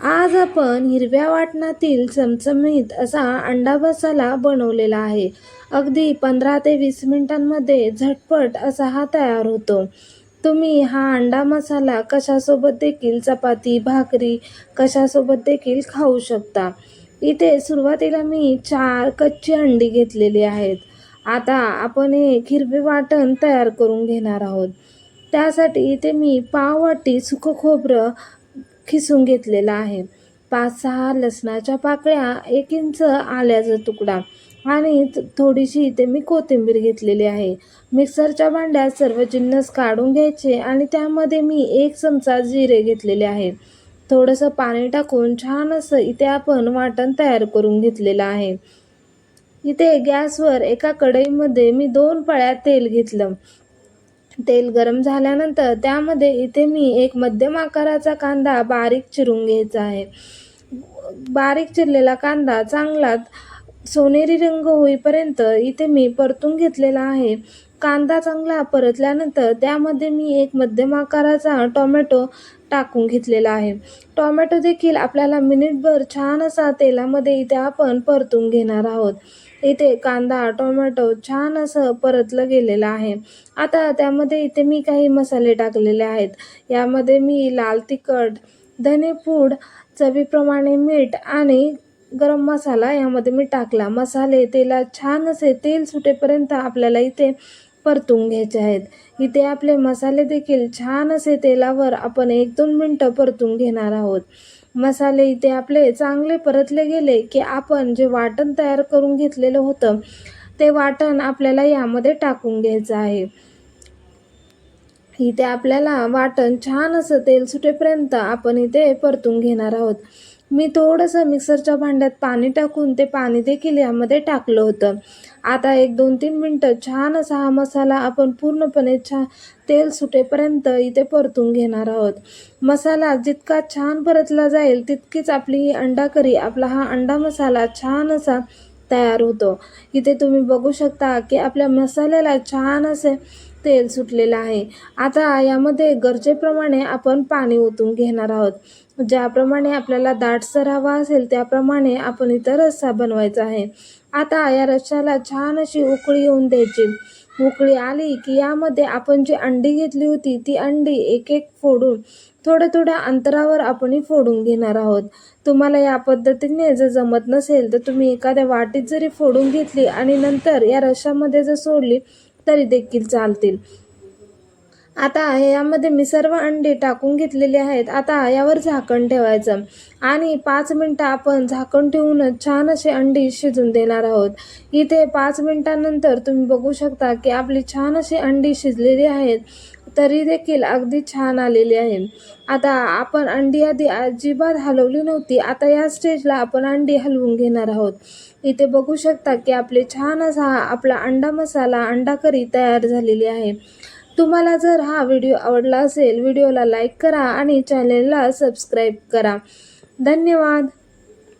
आज आपण हिरव्या वाटणातील चमचमीत असा अंडा मसाला बनवलेला आहे. अगदी 15 ते 20 मिनिटांमध्ये झटपट असा हा तयार होतो. तुम्ही हा अंडा मसाला कशासोबत देखील चपाती, भाकरी कशासोबत देखील खाऊ शकता. इथे सुरुवातीला मी 4 कच्ची अंडी घेतलेली आहेत. आता आपण एक हिरवे वाटण तयार करून घेणार आहोत. त्यासाठी इथे मी पाव वाटी सुकं खोबरं खिसून घेतलेला आहे. 5-6 लसणाच्या पाकळ्या, 1 इंच आल्याचा तुकडा आणि थोडीशी इथे मी कोथिंबीर घेतलेली आहे. मिक्सरच्या भांड्यात सर्व जिन्नस काढून घ्यायचे आणि त्यामध्ये मी 1 चमचा जिरे घेतलेले आहे. थोडंसं पाणी टाकून छान असं इथे आपण वाटण तयार करून घेतलेलं आहे. इथे गॅसवर एका कढईमध्ये मी 2 पळ्या तेल घेतलं. तेल गरम झाल्यानंतर त्यामध्ये इथे मी एक मध्यम आकाराचा कांदा बारीक चिरून घ्यायचा आहे. बारीक चिरलेला कांदा चांगला सोनेरी रंग होईपर्यंत इथे मी परतून घेतलेला आहे. कांदा चांगला परतल्यानंतर त्यामध्ये मी एक मध्यम आकाराचा टोमॅटो टाकून घेतलेला आहे. टोमॅटो देखील आपल्याला मिनिटभर छान असा तेलामध्ये इथे आपण परतून घेणार आहोत. इथे कांदा, टोमॅटो छान असं परतलं गेलेलं आहे. आता त्यामध्ये इथे मी काही मसाले टाकलेले आहेत. यामध्ये मी लाल तिखट, धनेपूड, चवीप्रमाणे मीठ आणि गरम मसाला यामध्ये मी टाकला. मसाले तेलात छान असे तेल सुटेपर्यंत आपल्याला इथे परतून घ्यायचे आहेत. इथे आपले मसाले देखील छान असे तेलावर आपण 1-2 मिनटं परतून घेणार आहोत. मसाले इथे आपले चांगले परतले गेले की आपण जे वाटण तयार करून घेतलेलं होतं ते वाटण आपल्याला यामध्ये टाकून घ्यायचं आहे. इथे आपल्याला वाटण छान असं तेल सुटेपर्यंत आपण इथे परतून घेणार आहोत. मी थोडंसं मिक्सरच्या भांड्यात पाणी टाकून ते पाणी देखील यामध्ये टाकलं होतं. आता 1-2-3 मिनटं छान असा हा मसाला आपण पूर्णपणे तेल सुटेपर्यंत इथे परतून घेणार आहोत. मसाला जितका छान परतला जाईल तितकीच आपली ही अंडा करी, आपला हा अंडा मसाला छान असा तयार होतो. इथे तुम्ही बघू शकता की आपल्या मसाल्याला छान असे तेल सुटलेलं आहे. आता यामध्ये गरजेप्रमाणे आपण पाणी ओतून घेणार आहोत. ज्याप्रमाणे आपल्याला दाटसर हवा असेल त्याप्रमाणे आपण इथं रस्सा बनवायचा आहे. आता या रश्श्याला छान अशी उकळी येऊन द्यायची. उकळी आली की यामध्ये आपण जी अंडी घेतली होती ती अंडी एक-एक फोडून थोड्या-थोड्या अंतरावर आपण फोडून घेणार आहोत. तुम्हाला या पद्धतीने जर जमत नसेल तर तुम्ही एखाद्या वाटीत जरी फोडून घेतली आणि नंतर या रश्श्यामध्ये जर सोडली तरी देखील चालतील. आता यामध्ये मी सर्व अंडी टाकून घेतलेली आहेत. आता यावर झाकण ठेवायचं आणि 5 मिनटं आपण झाकण ठेवूनच छान अशी अंडी शिजून देणार आहोत. इथे 5 मिनिटांनंतर तुम्ही बघू शकता की आपली छान अशी अंडी शिजलेली आहेत. तरी देखील अगदी छान आलेली आहे. आता आपण अंडी आधी अजिबात हलवली नव्हती. आता या स्टेजला आपण अंडी हलवून घेणार आहोत. इथे बघू शकता की आपले छान असा आपला अंडा मसाला, अंडा करी तयार झालेली आहे. तुम्हाला जर हा व्हिडिओ आवडला असेल, व्हिडिओला लाईक करा आणि चॅनेलला सबस्क्राईब करा. धन्यवाद.